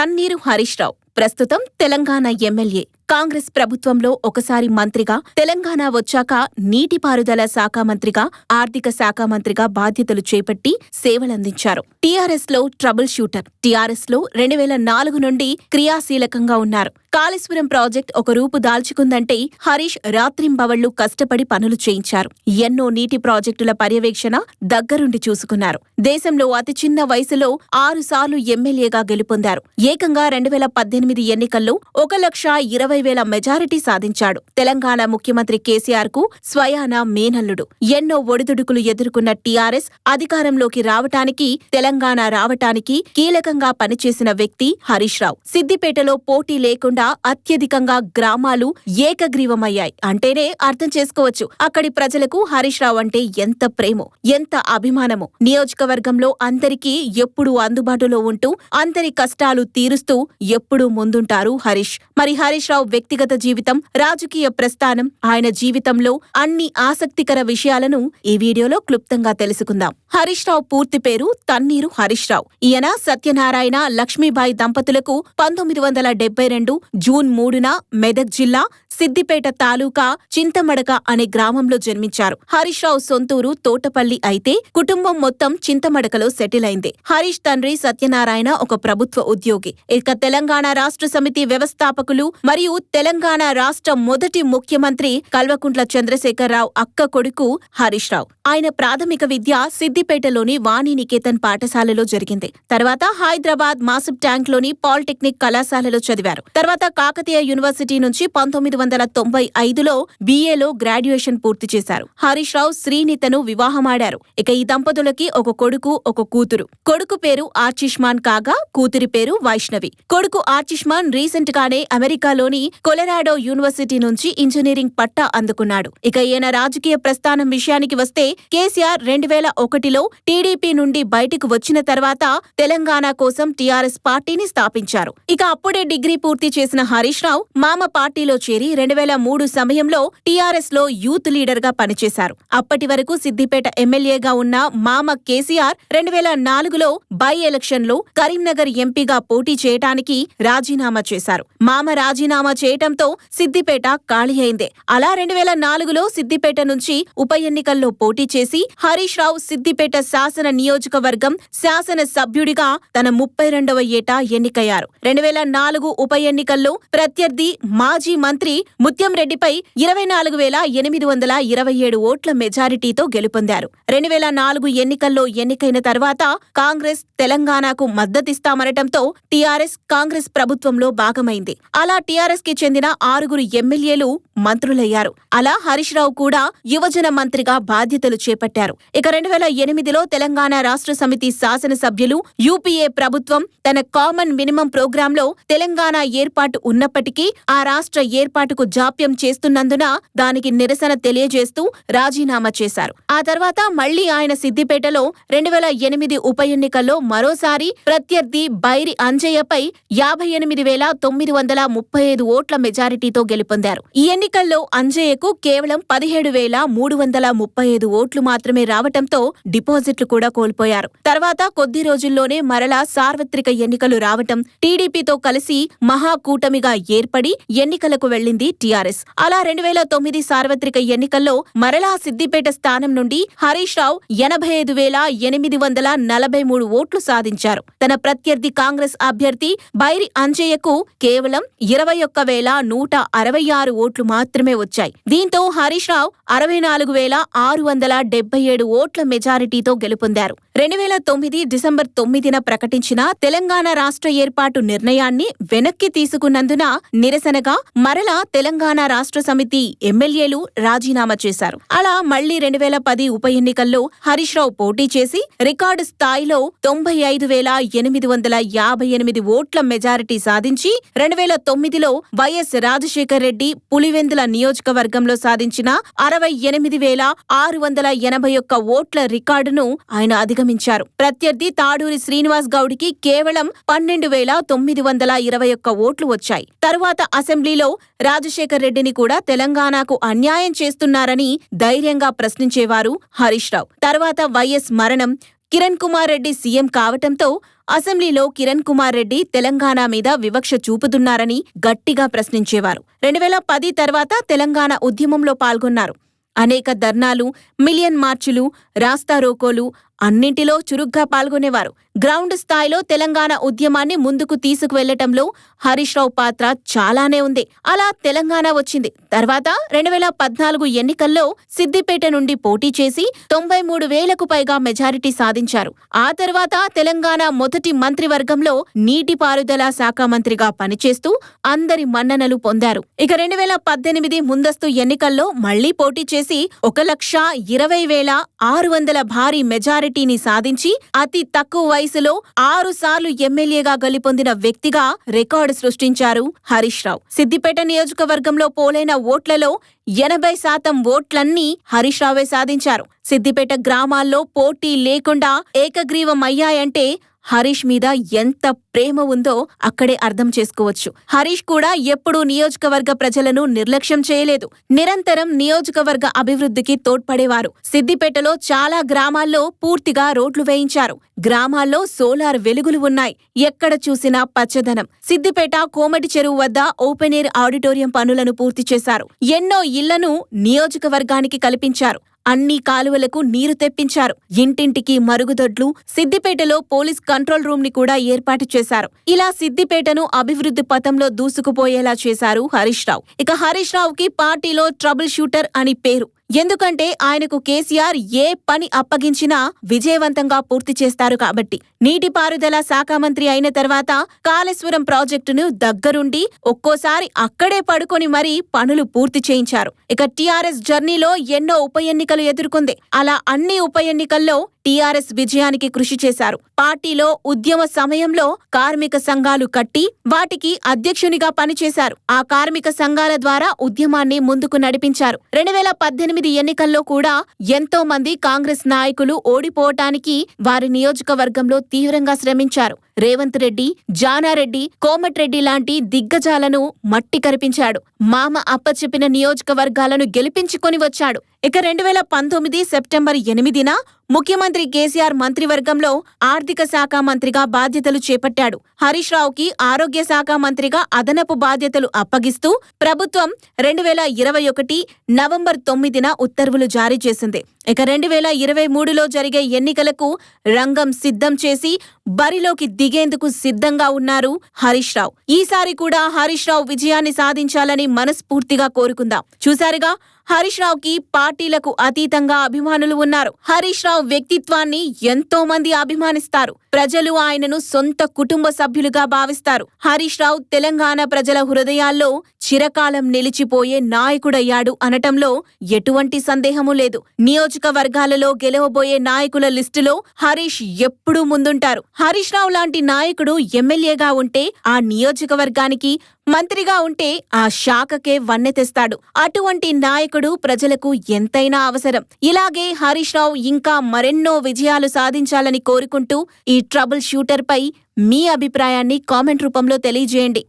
తన్నీరు హరీష్ రావు ప్రస్తుతం తెలంగాణ ఎమ్మెల్యే. కాంగ్రెస్ ప్రభుత్వంలో ఒకసారి మంత్రిగా, తెలంగాణ వచ్చాక నీటిపారుదల శాఖ మంత్రిగా, ఆర్థిక శాఖ మంత్రిగా బాధ్యతలు చేపట్టి సేవలందించారు. టీఆర్ఎస్ లో ట్రబుల్ షూటర్. టీఆర్ఎస్ లో 2004 నుండి క్రియాశీలకంగా ఉన్నారు. కాళేశ్వరం ప్రాజెక్ట్ ఒక రూపు దాల్చుకుందంటే హరీష్ రాత్రింబవళ్లు కష్టపడి పనులు చేయించారు. ఎన్నో నీటి ప్రాజెక్టుల పర్యవేక్షణ దగ్గరుండి చూసుకున్నారు. దేశంలో అతి చిన్న వయసులో 6 సార్లు ఎమ్మెల్యేగా గెలుపొందారు. ఏకంగా 2018 ఎన్నికల్లో 1,20,000 మెజారిటీ సాధించాడు. తెలంగాణ ముఖ్యమంత్రి కేసీఆర్ కు స్వయాన మేనల్లుడు. ఎన్నో ఒడిదుడుకులు ఎదుర్కొన్న టీఆర్ఎస్ అధికారంలోకి రావటానికి, తెలంగాణ రావటానికి కీలకంగా పనిచేసిన వ్యక్తి హరీష్ రావు. సిద్దిపేటలో పోటీ లేకుండా అత్యధికంగా గ్రామాలు ఏకగ్రీవమయ్యాయి అంటేనే అర్థం చేసుకోవచ్చు అక్కడి ప్రజలకు హరీష్ రావు అంటే ఎంత ప్రేమో, ఎంత అభిమానమో. నియోజకవర్గంలో అందరికీ ఎప్పుడూ అందుబాటులో ఉంటూ, అందరి కష్టాలు తీరుస్తూ ఎప్పుడూ ముందుంటారు హరీష్. మరి హరీష్ రావు వ్యక్తిగత జీవితం, రాజకీయ ప్రస్థానం, ఆయన జీవితంలో అన్ని ఆసక్తికర విషయాలను ఈ వీడియోలో క్లుప్తంగా తెలుసుకుందాం. హరీష్ రావు పూర్తి పేరు తన్నీరు హరీష్ రావు. ఈయన సత్యనారాయణ, లక్ష్మీబాయి దంపతులకు 1972 జూన్ 3న మెదక్ జిల్లా సిద్దిపేట తాలూకా చింతమడక అనే గ్రామంలో జన్మించారు. హరీష్ రావు సొంతూరు తోటపల్లి అయితే కుటుంబం మొత్తం చింతమడకలో సెటిల్ అయింది. హరీష్ తండ్రి సత్యనారాయణ ఒక ప్రభుత్వ ఉద్యోగి. ఇక తెలంగాణ రాష్ట్ర సమితి వ్యవస్థాపకులు మరియు తెలంగాణ రాష్ట్ర మొదటి ముఖ్యమంత్రి కల్వకుంట్ల చంద్రశేఖరరావు అక్క కొడుకు హరీష్ రావు. ఆయన ప్రాథమిక విద్య సిద్దిపేటలోని వాణినికేతన్ పాఠశాలలో జరిగింది. తర్వాత హైదరాబాద్ మాసబ్ ట్యాంక్ లోని పాలిటెక్నిక్ కళాశాలలో చదివారు. తర్వాత కాకతీయ యూనివర్సిటీ నుంచి 1995లో BAలో గ్రాడ్యుయేషన్ పూర్తి చేశారు. హరీష్ రావు శ్రీనితను వివాహమాడారు. ఇక ఈ దంపతులకి ఒక కొడుకు, ఒక కూతురు. కొడుకు పేరు ఆర్చిష్మాన్ కాగా కూతురి పేరు వైష్ణవి. కొడుకు ఆర్చిష్మాన్ రీసెంట్ గానే అమెరికాలోని కొలరాడో యూనివర్సిటీ నుంచి ఇంజనీరింగ్ పట్టా అందుకున్నాడు. ఇక ఈయన రాజకీయ ప్రస్థానం విషయానికి వస్తే కేసీఆర్ 2001లో టీడీపీ నుండి బయటకు వచ్చిన తర్వాత తెలంగాణ కోసం టీఆర్ఎస్ పార్టీని స్థాపించారు. ఇక అప్పుడే డిగ్రీ పూర్తి చేసిన హరీష్ రావు మామ పార్టీలో చేరి 2003 సమయంలో టీఆర్ఎస్ లో యూత్ లీడర్ గా పనిచేశారు. అప్పటి వరకు సిద్దిపేట ఎమ్మెల్యేగా ఉన్న మామ కేసీఆర్ 2004లో బై ఎలక్షన్ లో కరీంనగర్ ఎంపీగా పోటీ చేయటానికి రాజీనామా చేశారు. మామ రాజీనామా చేయటంతో సిద్దిపేట ఖాళీ అయింది. అలా 2004లో సిద్దిపేట నుంచి ఉప ఎన్నికల్లో పోటీ చేసి హరీష్ రావు సిద్దిపేట శాసన నియోజకవర్గం శాసన సభ్యుడిగా తన 32వ ఏట ఎన్నికయ్యారు. 2004 ఉప ఎన్నికల్లో ప్రత్యర్థి మాజీ మంత్రి ముత్యంరెడ్డిపై 24,827 ఓట్ల మెజారిటీతో గెలుపొందారు. 2004 ఎన్నికల్లో ఎన్నికైన తర్వాత కాంగ్రెస్ తెలంగాణకు మద్దతిస్తామనటంతో టీఆర్ఎస్ కాంగ్రెస్ ప్రభుత్వంలో భాగమైంది. అలా టీఆర్ఎస్ కి చెందిన 6 ఎమ్మెల్యేలు మంత్రులయ్యారు. అలా హరీష్ రావు కూడా యువజన మంత్రిగా బాధ్యతలు చేపట్టారు. ఇక 2008లో తెలంగాణ రాష్ట్ర సమితి శాసనసభ్యులు యూపీఏ ప్రభుత్వం తన కామన్ మినిమం ప్రోగ్రాంలో తెలంగాణ ఏర్పాటు ఉన్నప్పటికీ ఆ రాష్ట్ర ఏర్పాటుకు జాప్యం చేస్తున్నందున దానికి నిరసన తెలియజేస్తూ రాజీనామా చేశారు. ఆ తర్వాత మళ్లీ ఆయన సిద్దిపేటలో 2008 ఉప ఎన్నికల్లో మరోసారి ప్రత్యర్థి బైరి అంజయ్యపై 58,935 ఓట్ల మెజారిటీతో గెలుపొందారు. ఈ ఎన్నికల్లో అంజయ్యకు కేవలం 17,335 ఓట్లు మాత్రమే రావటంతో డిపాజిట్లు కూడా కోల్పోయారు. తర్వాత కొద్ది రోజుల్లోనే మరలా సార్వత్రిక ఎన్నికలు రావటం, టీడీపీతో కలిసి మహాకూటమిగా ఏర్పడి ఎన్నికలకు వెళ్లింది టీఆర్ఎస్. అలా 2009 సార్వత్రిక ఎన్నికల్లో మరలా సిద్దిపేట స్థానం నుండి హరీష్ రావు 85,843 ఓట్లు సాధించారు. తన ప్రత్యర్థి కాంగ్రెస్ అభ్యర్థి బైరి అంజయ్యకు కేవలం 21,166 ఓట్లు మాత్రమే వచ్చాయి. దీంతో హరీష్ రావు 64,677 ఓట్ల మెజారిటీతో గెలుపొందారు. 2009 డిసెంబర్ 9న ప్రకటించిన తెలంగాణ రాష్ట్ర ఏర్పాటు నిర్ణయాన్ని వెనక్కి తీసుకున్నందున నిరసనగా మరలా తెలంగాణ రాష్ట్ర సమితి ఎమ్మెల్యేలు రాజీనామా చేశారు. అలా మళ్లీ 2010 ఉప ఎన్నికల్లో హరీష్ రావు పోటీ చేసి రికార్డు స్థాయిలో 95,858 ఓట్ల మెజారిటీ సాధించి 2009లో వైఎస్ రాజశేఖర్ రెడ్డి పులివెందుల నియోజకవర్గంలో సాధించిన 68,681 ఓట్ల రికార్డును ఆయన అధిగమించారు. ప్రత్యర్థి తాడూరి శ్రీనివాస్ గౌడ్కి కేవలం 12,921 ఓట్లు వచ్చాయి. తరువాత అసెంబ్లీలో రాజశేఖర్ రెడ్డిని కూడా తెలంగాణకు అన్యాయం చేస్తున్నారని ధైర్యంగా ప్రశ్నించేవారు హరీష్ రావు. తర్వాత వైఎస్ మరణం, కిరణ్ కుమార్ రెడ్డి సీఎం కావటంతో అసెంబ్లీలో కిరణ్ కుమార్ రెడ్డి తెలంగాణ మీద వివక్ష చూపుతున్నారని గట్టిగా ప్రశ్నించేవారు. 2010 తర్వాత తెలంగాణ ఉద్యమంలో పాల్గొన్నారు. అనేక ధర్నాలు, మిలియన్ మార్చులు, రాస్తారోకోలు అన్నింటిలో చురుగ్గా పాల్గొనేవారు. గ్రౌండ్ స్థాయిలో తెలంగాణ ఉద్యమాన్ని ముందుకు తీసుకువెళ్లటంలో హరీష్ రావు పాత్ర చాలానే ఉంది. అలా తెలంగాణ వచ్చింది. తర్వాత 2014 ఎన్నికల్లో సిద్దిపేట నుండి పోటీ చేసి 93,000కు పైగా మెజారిటీ సాధించారు. ఆ తర్వాత తెలంగాణ మొదటి మంత్రివర్గంలో నీటిపారుదల శాఖ మంత్రిగా పనిచేస్తూ అందరి మన్ననలు పొందారు. ఇక 2018 ముందస్తు ఎన్నికల్లో మళ్లీ పోటీ చేసి 1,20,600 భారీ మెజారిటీని సాధించి అతి తక్కువ వయసులో 6 సార్లు ఎమ్మెల్యేగా గెలుపొందిన వ్యక్తిగా రికార్డు సృష్టించారు హరీష్ రావు. సిద్దిపేట నియోజకవర్గంలో పోలైన ఓట్లలో 80% ఓట్లన్నీ హరీష్ రావే సాధించారు. సిద్దిపేట గ్రామాల్లో పోటీ లేకుండా ఏకగ్రీవమయ్యాయంటే హరీష్ మీద ఎంత ప్రేమ ఉందో అక్కడే అర్థం చేసుకోవచ్చు. హరీష్ కూడా ఎప్పుడూ నియోజకవర్గ ప్రజలను నిర్లక్ష్యం చేయలేదు. నిరంతరం నియోజకవర్గ అభివృద్ధికి తోడ్పడేవారు. సిద్దిపేటలో చాలా గ్రామాల్లో పూర్తిగా రోడ్లు వేయించారు. గ్రామాల్లో సోలార్ వెలుగులు ఉన్నాయి. ఎక్కడ చూసినా పచ్చదనం. సిద్దిపేట కోమటి చెరువు వద్ద ఓపెన్ ఎయిర్ ఆడిటోరియం పనులను పూర్తి చేశారు. ఎన్నో ఇళ్లను నియోజకవర్గానికి కల్పించారు. అన్ని కాలువలకు నీరు తెప్పించారు. ఇంటింటికి మరుగుదొడ్లు, సిద్దిపేటలో పోలీస్ కంట్రోల్ రూమ్ ని కూడా ఏర్పాటు చేశారు. ఇలా సిద్దిపేటను అభివృద్ధి పథంలో దూసుకుపోయేలా చేశారు హరీష్ రావు. ఇక హరీష్ రావుకి పార్టీలో ట్రబుల్ షూటర్ అని పేరు. ఎందుకంటే ఆయనకు కేసీఆర్ ఏ పని అప్పగించినా విజయవంతంగా పూర్తి చేస్తారు కాబట్టి. నీటిపారుదల శాఖ మంత్రి అయిన తర్వాత కాళేశ్వరం ప్రాజెక్టును దగ్గరుండి ఒక్కోసారి అక్కడే పడుకొని మరీ పనులు పూర్తి చేయించారు. ఇక టీఆర్ఎస్ జర్నీలో ఎన్నో ఉప ఎన్నికలు ఎదుర్కొంది. అలా అన్ని ఉప ఎన్నికల్లో టీఆర్ఎస్ విజయానికి కృషి చేశారు. పార్టీలో ఉద్యమ సమయంలో కార్మిక సంఘాలు కట్టి వాటికి అధ్యక్షునిగా పనిచేశారు. ఆ కార్మిక సంఘాల ద్వారా ఉద్యమాన్ని ముందుకు నడిపించారు. 2018 ఎన్నికల్లో కూడా ఎంతో మంది కాంగ్రెస్ నాయకులు ఓడిపోవటానికి వారి నియోజకవర్గంలో తీవ్రంగా శ్రమించారు. రేవంత్ రెడ్డి, జానారెడ్డి, కోమటిరెడ్డి లాంటి దిగ్గజాలను మట్టి కరిపించాడు. మామ అప్పచెప్పిన నియోజకవర్గాలను గెలిపించుకొని వచ్చాడు. ఇక 2019 సెప్టెంబర్ 8న ముఖ్యమంత్రి కేసీఆర్ మంత్రివర్గంలో ఆర్థిక శాఖ మంత్రిగా బాధ్యతలు చేపట్టాడు. హరీష్ రావుకి ఆరోగ్య శాఖ మంత్రిగా అదనపు బాధ్యతలు అప్పగిస్తూ ప్రభుత్వం 2021 నవంబర్ 9న ఉత్తర్వులు జారీ చేసింది. ఇక 2023లో జరిగే ఎన్నికలకు రంగం సిద్ధం చేసి బరిలోకి దిగేందుకు సిద్ధంగా ఉన్నారు హరీష్ రావు. ఈసారి కూడా హరీష్ రావు విజయాన్ని సాధించాలని మనస్ఫూర్తిగా కోరుకుందాం. చూశారుగా, హరీష్ రావుకి పార్టీలకు అతీతంగా అభిమానులు ఉన్నారు. హరీష్ రావు వ్యక్తిత్వాన్ని ఎంతో మంది అభిమానిస్తారు. ప్రజలు ఆయనను సొంత కుటుంబ సభ్యులుగా భావిస్తారు. హరీష్ రావు తెలంగాణ ప్రజల హృదయాల్లో చిరకాలం నిలిచిపోయే నాయకుడయ్యాడు అనటంలో ఎటువంటి సందేహమూ లేదు. నియోజకవర్గాలలో గెలవబోయే నాయకుల లిస్టులో హరీష్ ఎప్పుడూ ముందుంటారు. హరీష్ రావు లాంటి నాయకుడు ఎమ్మెల్యేగా ఉంటే ఆ నియోజకవర్గానికి, మంత్రిగా ఉంటే ఆ శాఖకే వన్నె తెస్తాడు. అటువంటి నాయకుడు ప్రజలకు ఎంతైనా అవసరం. ఇలాగే హరీష్ రావు ఇంకా మరెన్నో విజయాలు సాధించాలని కోరుకుంటూ ఈ ట్రబుల్ షూటర్ పై మీ అభిప్రాయాన్ని కామెంట్ రూపంలో తెలియజేయండి.